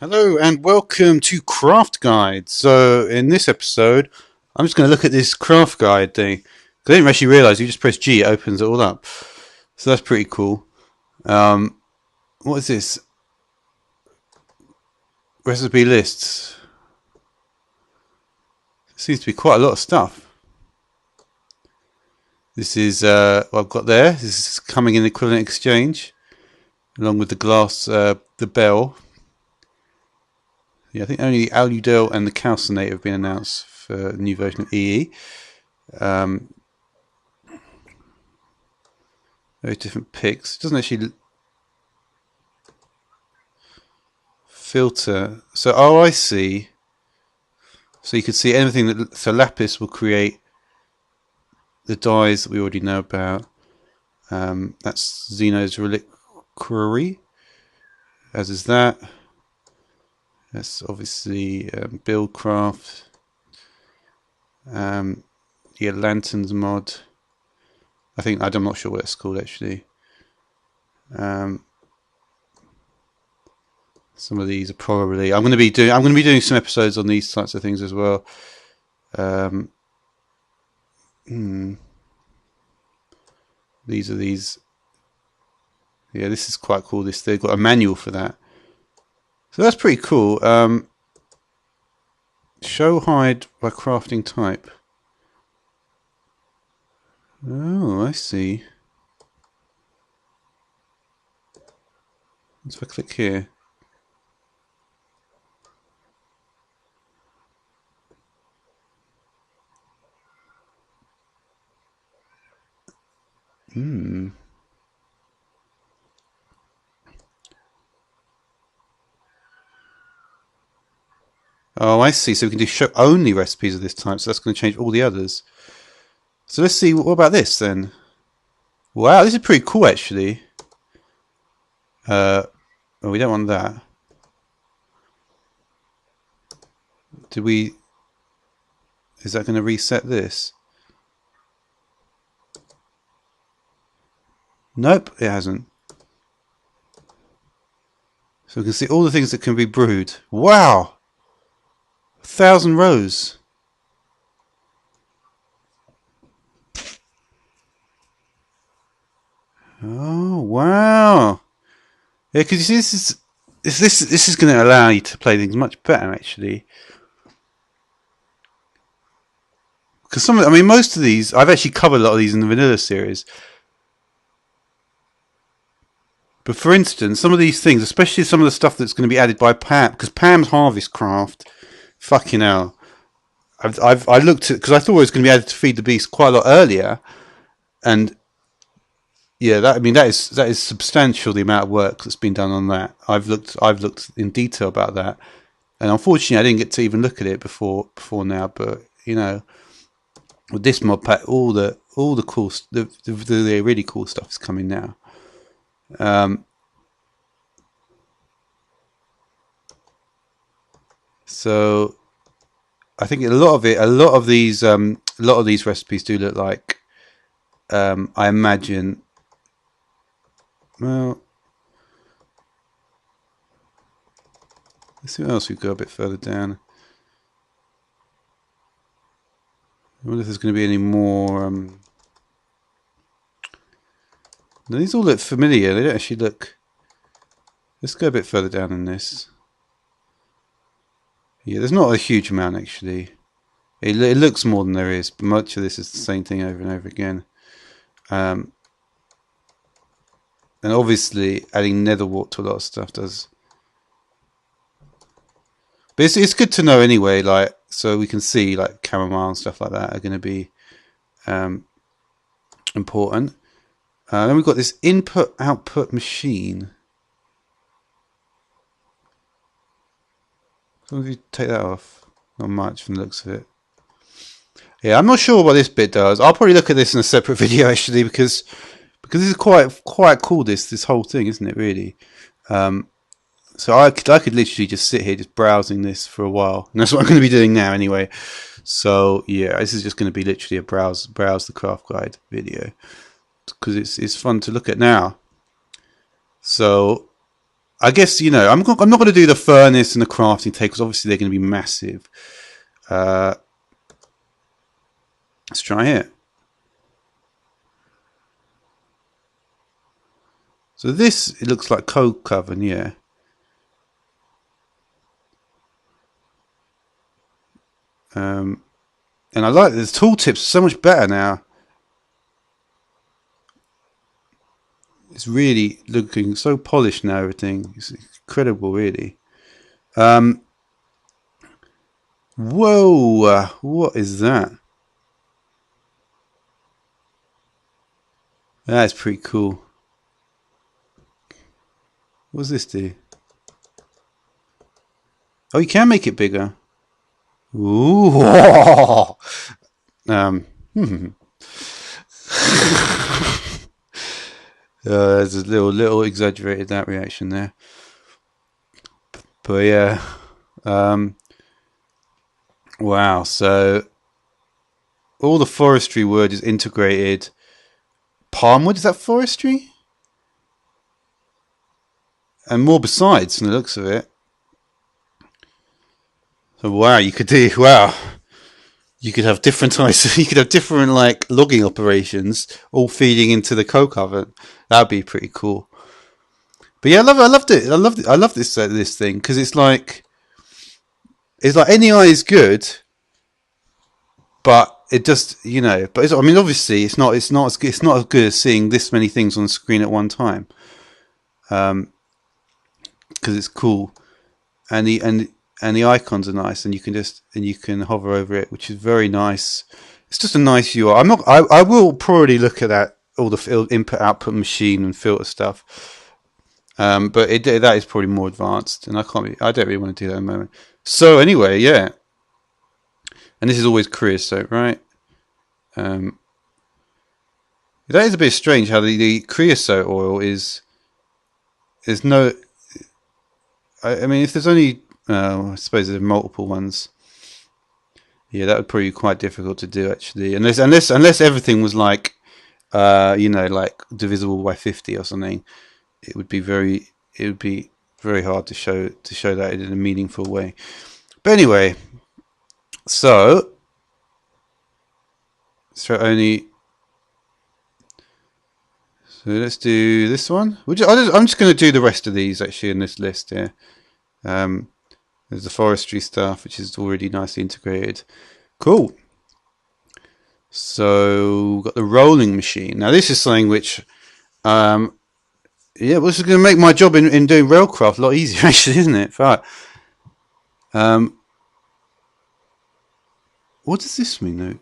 Hello and welcome to Craft Guide. So in this episode, I'm just going to look at this craft guide thing. I didn't actually realise you just press G, it opens it all up. So that's pretty cool. What is this? Recipe lists. Seems to be quite a lot of stuff. This is what I've got there. This is coming in equivalent exchange, along with the glass, the bell. Yeah, I think only the Aludel and the calcinate have been announced for the new version of EE. Very different picks. It doesn't actually filter. So, oh, I see. So you can see anything that. So lapis will create the dyes that we already know about. That's Zeno's reliquary, as is that. That's obviously Buildcraft. Yeah, Lanterns mod. I'm not sure what it's called actually. Some of these are probably I'm going to be doing some episodes on these types of things as well. These are these. Yeah, this is quite cool. They've got a manual for that. So that's pretty cool. Show hide by crafting type. Oh, I see. If I click here. Oh, I see. So we can do show only recipes of this type. So that's going to change all the others. So let's see. What about this then? Wow, this is pretty cool actually. Oh, we don't want that. Is that going to reset this? Nope, it hasn't. So we can see all the things that can be brewed. Wow! 1,000 rows. Oh wow! Yeah, because you see, this is going to allow you to play things much better actually. Because most of these, I've actually covered a lot of these in the vanilla series. But for instance, some of these things, especially some of the stuff that's going to be added by Pam, because Pam's Harvest Craft, fucking hell. I looked at, because I thought it was going to be added to Feed the Beast quite a lot earlier, and yeah, that is substantial, the amount of work that's been done on that. I've looked in detail about that, and unfortunately, I didn't get to even look at it before now. But you know, with this mod pack, all the cool, the really cool stuff is coming now. So I think a lot of these recipes do look like, I imagine. Well, let's see what else we've got a bit further down. I wonder if there's going to be any more. These all look familiar. They don't actually look. Let's go a bit further down in this. Yeah, there's not a huge amount actually. It looks more than there is, but much of this is the same thing over and over again. And obviously, adding nether wart to a lot of stuff does. But it's good to know anyway, like, so we can see like chamomile and stuff like that are going to be important. Then we've got this input-output machine. So if you take that off, not much from the looks of it. Yeah, I'm not sure what this bit does. I'll probably look at this in a separate video actually, because this is quite cool. This whole thing, isn't it? Really. So I could literally just sit here just browsing this for a while, and that's what I'm going to be doing now anyway. So yeah, this is just going to be literally a browse the craft guide video, because it's fun to look at now. So I guess, you know, I'm not going to do the furnace and the crafting table because obviously they're going to be massive. Let's try it. So this, it looks like coke oven, yeah. And I like this tooltips so much better now. It's really looking so polished now. Everything it's incredible, really. Whoa! What is that? That's pretty cool. What does this do? Oh, you can make it bigger. Ooh! Hmm. There's a little exaggerated that reaction there, but yeah. Wow. So all the forestry wood is integrated. Palm wood, is that forestry? And more besides, from the looks of it. So wow, you could do You could have different types. You could have different like logging operations, all feeding into the coke oven. That'd be pretty cool. But yeah, I loved it. I love this thing because it's like NEI is good, but it just But I mean, obviously, it's not as good as seeing this many things on the screen at one time. Because it's cool, and the icons are nice, and you can hover over it, which is very nice. It's just a nice UI. I will probably look at that all the input output machine and filter stuff. But that is probably more advanced, and I don't really want to do that at the moment. So anyway, yeah, and this is always creosote, right? That is a bit strange how the creosote oil is. There's no. I mean, if there's only, I suppose there's multiple ones. Yeah, that would probably be quite difficult to do actually, unless everything was like, like divisible by 50 or something. It would be very hard to show that in a meaningful way. But anyway, so only. So let's do this one. I'm just going to do the rest of these actually in this list here. There's the forestry stuff, which is already nicely integrated. Cool. So got the rolling machine. Now this is something which, yeah, well, this is going to make my job in doing railcraft a lot easier, actually, isn't it? Right. What does this mean, though?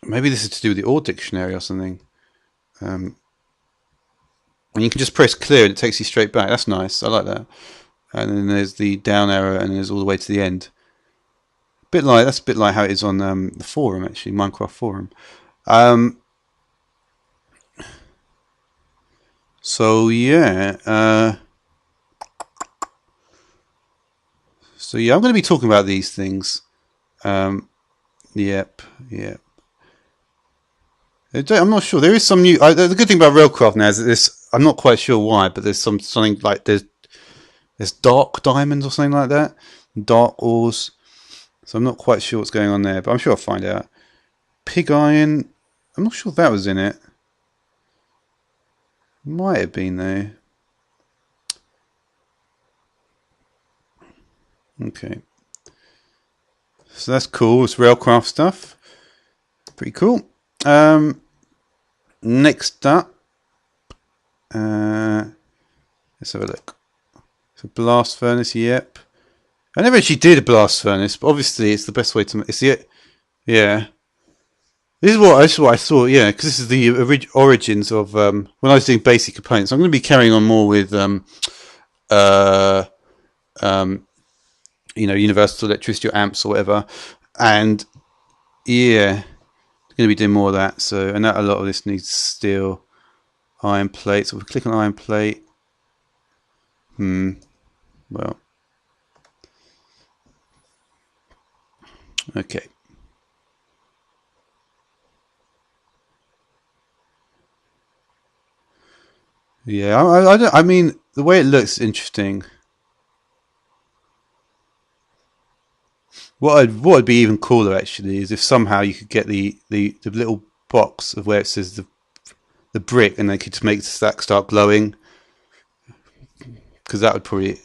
Maybe this is to do with the OR dictionary or something. And you can just press clear and it takes you straight back. That's nice. I like that. And then there's the down arrow and there's all the way to the end. That's a bit like how it is on the forum, actually, Minecraft forum. So yeah, I'm going to be talking about these things. Yep. I'm not sure. There is some new. The good thing about Railcraft now is that this. I'm not quite sure why, but there's something like there's dark diamonds or something like that, dark ores. So I'm not quite sure what's going on there, but I'm sure I'll find out. Pig iron. I'm not sure if that was in it. Might have been though. Okay. So that's cool. It's Railcraft stuff. Pretty cool. Next up, let's have a look. So blast furnace. Yep. I never actually did a blast furnace, but obviously it's the best way to. It's the yeah. This is what I thought. Yeah, because this is the origins of when I was doing basic components. I'm going to be carrying on more with uh, universal electricity or amps or whatever, and yeah, going to be doing more of that. So and that a lot of this needs steel, iron plate. So we click on iron plate. Well, okay. Yeah, I mean, the way it looks is interesting. What would be even cooler actually is if somehow you could get the little box of where it says the brick, and they could just make the stack start glowing, because that would probably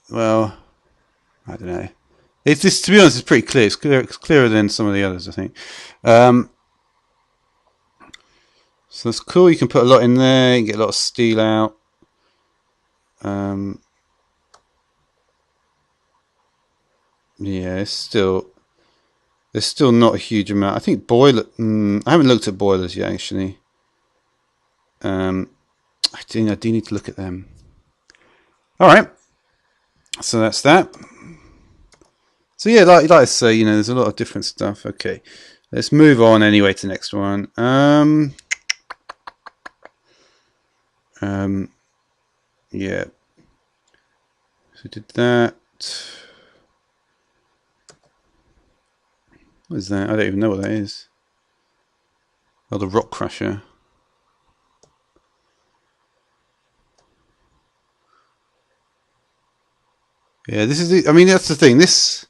well, I don't know. It's just, to be honest, it's pretty clear. It's clearer than some of the others, I think. Um, so that's cool. You can put a lot in there. You can get a lot of steel out. Yeah, there's still not a huge amount. I think boiler. I haven't looked at boilers yet, actually. I do need to look at them. All right. So that's that. So yeah, like I say, there's a lot of different stuff. Okay, let's move on anyway to the next one. Yeah. So we did that. What is that? I don't even know what that is. Oh, the rock crusher. Yeah, this is the. I mean, that's the thing. This.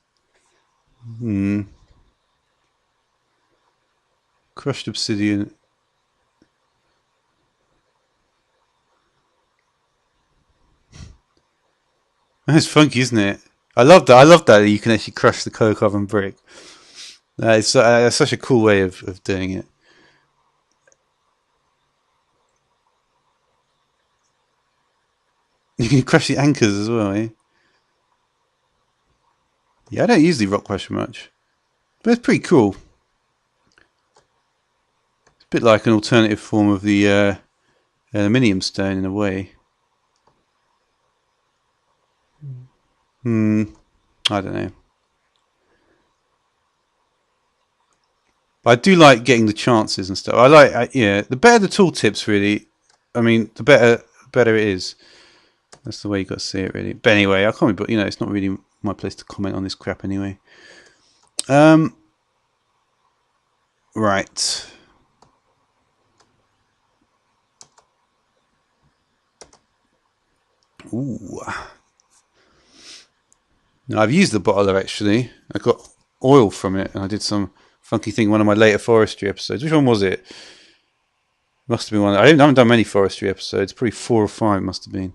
Crushed obsidian. That's funky, isn't it? I love that. I love that you can actually crush the coke oven brick. It's such a cool way of doing it. You can crush the anchors as well, eh? Yeah, I don't use the rock crusher much, but it's pretty cool. It's a bit like an alternative form of the aluminium stone in a way. I don't know. But I do like getting the chances and stuff. Yeah, the better the tooltips, really. I mean, the better it is. That's the way you got to see it, really. But anyway, I can't. But it's not really my place to comment on this crap anyway. Right. Ooh. Now, I've used the bottler actually. I got oil from it, and I did some funky thing in one of my later forestry episodes. Which one was it? Must have been one. I haven't done many forestry episodes. Probably 4 or 5 must have been.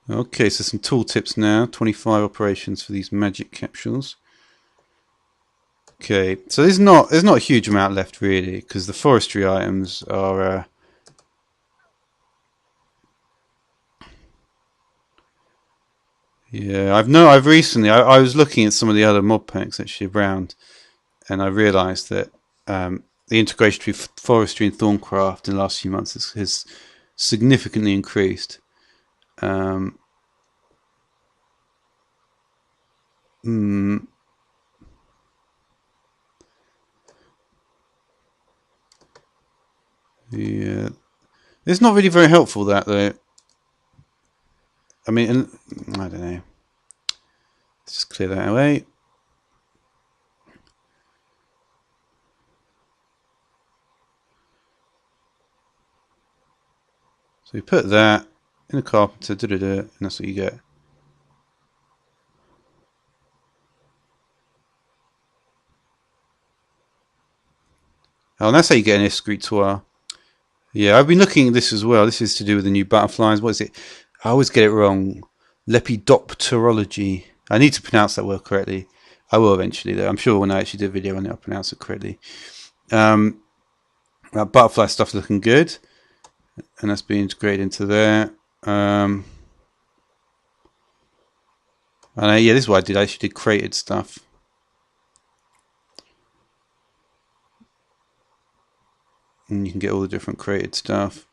Okay, so some tool tips now. 25 operations for these magic capsules. Okay, so there's not a huge amount left really, because the forestry items are. Yeah, I've recently. I was looking at some of the other mod packs actually around, and I realised that the integration between forestry and thorncraft in the last few months has significantly increased. Yeah, it's not really very helpful, that though. I mean, I don't know. Let's just clear that away. So we put that in the carpenter, and that's what you get. Oh, and that's how you get an escritoire. Yeah, I've been looking at this as well. This is to do with the new butterflies. What is it? I always get it wrong. Lepidopterology. I need to pronounce that word correctly. I will eventually, though. I'm sure when I actually do a video on it, I'll pronounce it correctly. That butterfly stuff's looking good, and that's being integrated into there. And yeah, this is what I did. I actually did created stuff. And you can get all the different created stuff.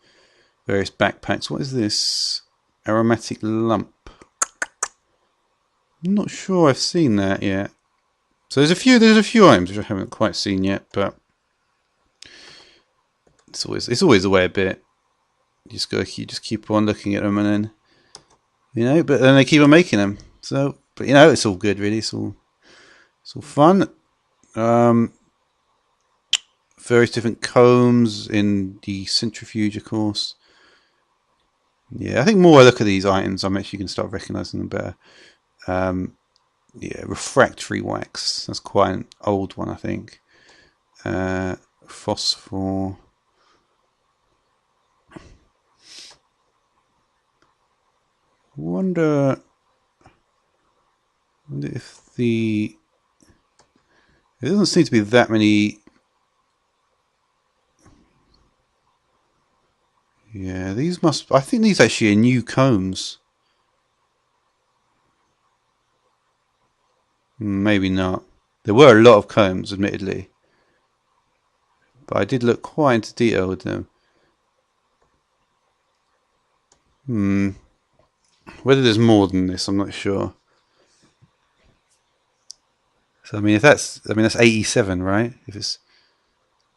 Various backpacks. What is this? Aromatic lump. I'm not sure I've seen that yet. So there's a few items which I haven't quite seen yet, but it's always the way a bit. You just keep on looking at them, and then but then they keep on making them. So, but it's all good really. It's all fun. Various different combs in the centrifuge, of course. Yeah, I think more I look at these items, I'm actually going to start recognizing them better. Yeah, refractory wax. That's quite an old one, I think. Phosphor. Wonder if the... There doesn't seem to be that many... Yeah, these must... I think these actually are new combs. Maybe not. There were a lot of combs, admittedly. But I did look quite into detail with them. Whether there's more than this, I'm not sure. So I mean, if that's 87, right? If it's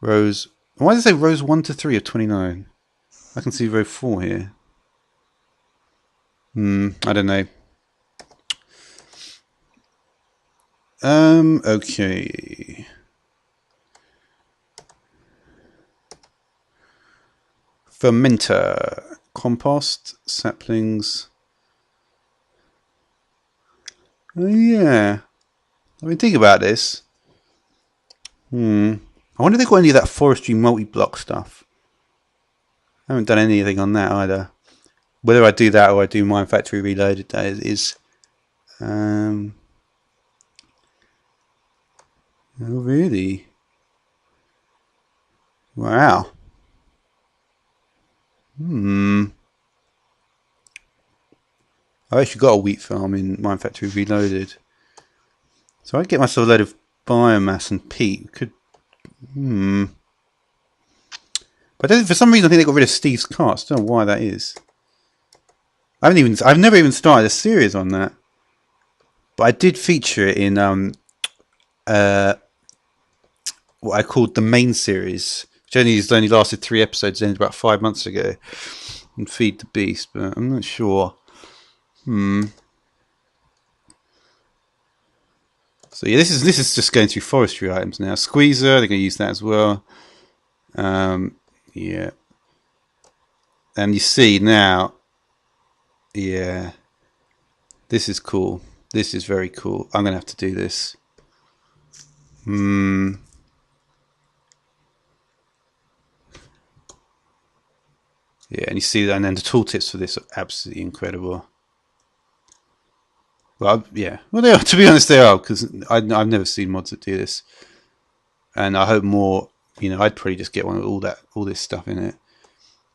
rows, why does it say rows 1 to 3 of 29? I can see row 4 here. I don't know. Okay. Fermenter, compost, saplings. Oh yeah. I mean, think about this. I wonder if they've got any of that forestry multi-block stuff. I haven't done anything on that either. Whether I do that or I do Mine Factory Reloaded, that is. Oh, really? Wow. I actually got a wheat farm in Mine Factory Reloaded. So I'd get myself a load of biomass and peat. But for some reason I think they got rid of Steve's carts. I don't know why that is. I've never even started a series on that. But I did feature it in what I called the main series, which only lasted 3 episodes, ended about 5 months ago, and Feed the Beast, but I'm not sure. So yeah, this is just going through forestry items now. Squeezer, they're going to use that as well. Yeah, and you see now, yeah, this is cool. This is very cool. I'm going to have to do this. Yeah, and you see that, and then the tooltips for this are absolutely incredible. Well, yeah. Well, they are. To be honest, they are, because I've never seen mods that do this, and I hope more. I'd probably just get one with all this stuff in it,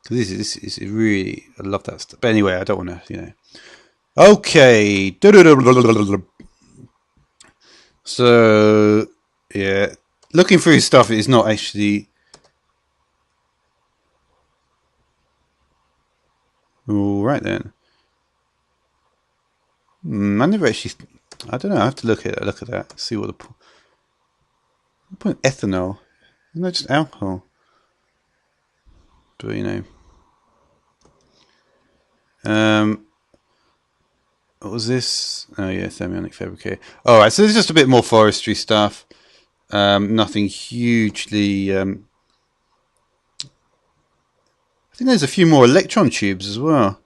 because this is really. I love that stuff. But anyway, I don't want to. Okay. So yeah, looking through stuff is not actually. All right then. I never actually. I don't know. I have to look at that. See what the point. Ethanol. Isn't that just alcohol? But what was this? Oh yeah, thermionic fabricator. All right, so there's just a bit more forestry stuff. Nothing hugely. I think there's a few more electron tubes as well.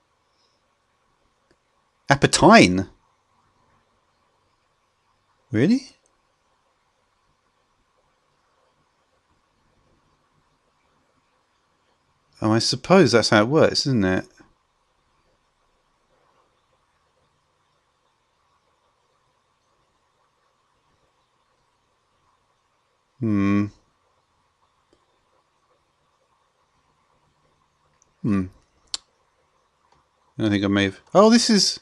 Apatine. Really? Oh, I suppose that's how it works, isn't it? I think I may have. Oh, this is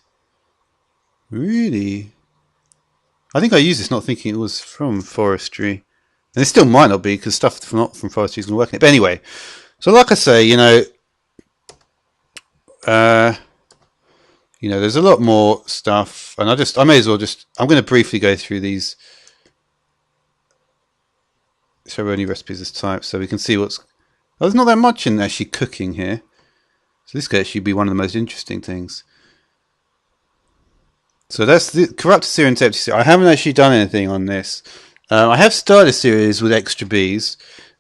really. I think I used this not thinking it was from forestry, and it still might not be because stuff not from forestry is going to work in it. But anyway, so like I say, there's a lot more stuff, and I may as well I'm going to briefly go through these. Show only recipes as type, so we can see what's. Oh, there's not that much in actually cooking here, so this could actually be one of the most interesting things. So that's the corrupted serum. I haven't actually done anything on this. I have started a series with extra bees.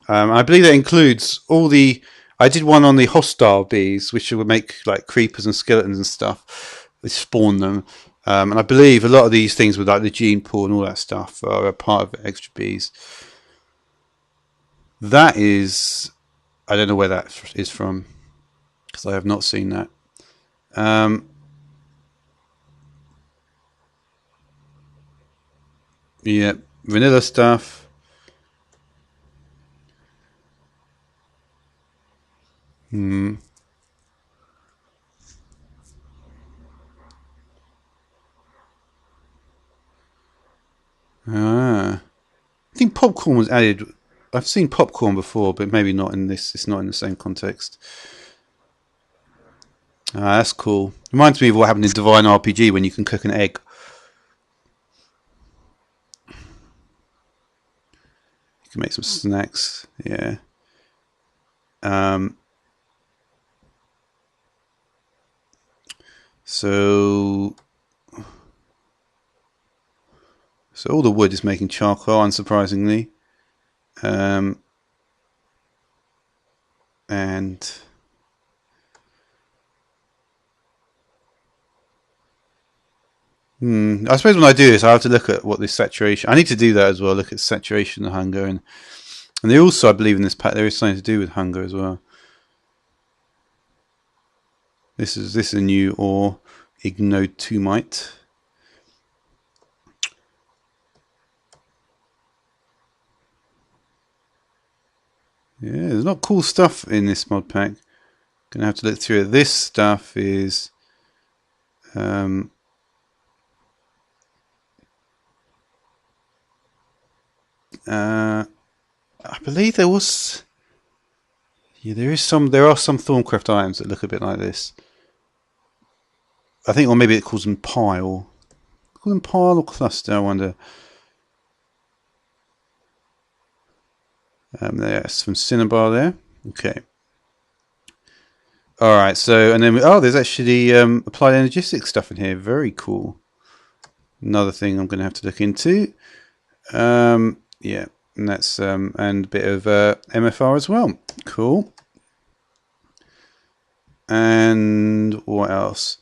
I believe that includes all the. I did one on the hostile bees, which would make like creepers and skeletons and stuff, which spawn them. And I believe a lot of these things with like the gene pool and all that stuff are a part of extra bees. That is, I don't know where that is from because I have not seen that. Yeah, vanilla stuff. Ah, I think popcorn was added. I've seen popcorn before, but maybe not in this. It's not in the same context. Ah, that's cool. Reminds me of what happened in Divine RPG when you can cook an egg. You can make some snacks. Yeah. Um, so all the wood is making charcoal, unsurprisingly. And I suppose when I do this, I have to look at what this saturation. I need to do that as well. Look at saturation and hunger, and they also, I believe, in this pack there is something to do with hunger as well. This is a new ore, ignotumite. Yeah, there's a lot of cool stuff in this mod pack. Gonna have to look through it. This stuff is I believe there was. Yeah, there are some Thorncraft items that look a bit like this. I think, or maybe it calls them pile. Call them pile or cluster, I wonder. There's from Cinnabar there. Okay. Alright, so, and then, there's actually applied energetics stuff in here. Very cool. Another thing I'm going to have to look into. Yeah, and that's, and a bit of MFR as well. Cool. And what else?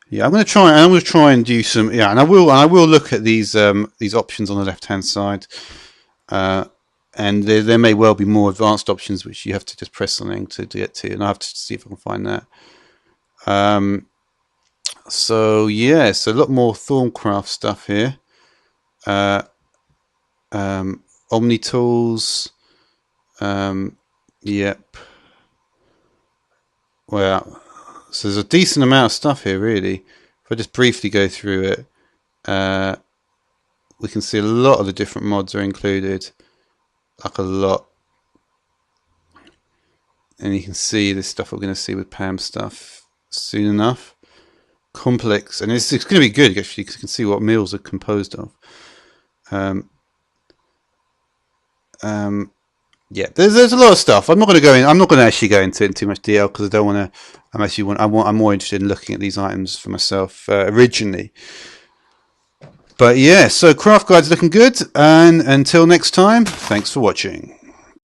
Yeah, I'm going to try and do some, and I will look at these options on the left-hand side. And there may well be more advanced options which you have to just press something to get to, and I have to see if I can find that. So yeah, so a lot more Thorncraft stuff here. Omni tools. Yep. Well, so there's a decent amount of stuff here, really. If I just briefly go through it, we can see a lot of the different mods are included. Like a lot. And you can see this stuff we're going to see with Pam's stuff soon enough. Complex, and it's going to be good actually because you can see what meals are composed of. Yeah, there's a lot of stuff. I'm not going to go in. I'm not going to actually go into it in too much detail because I don't want to. I'm more interested in looking at these items for myself originally. But yeah, so craft guide's looking good, and until next time, thanks for watching.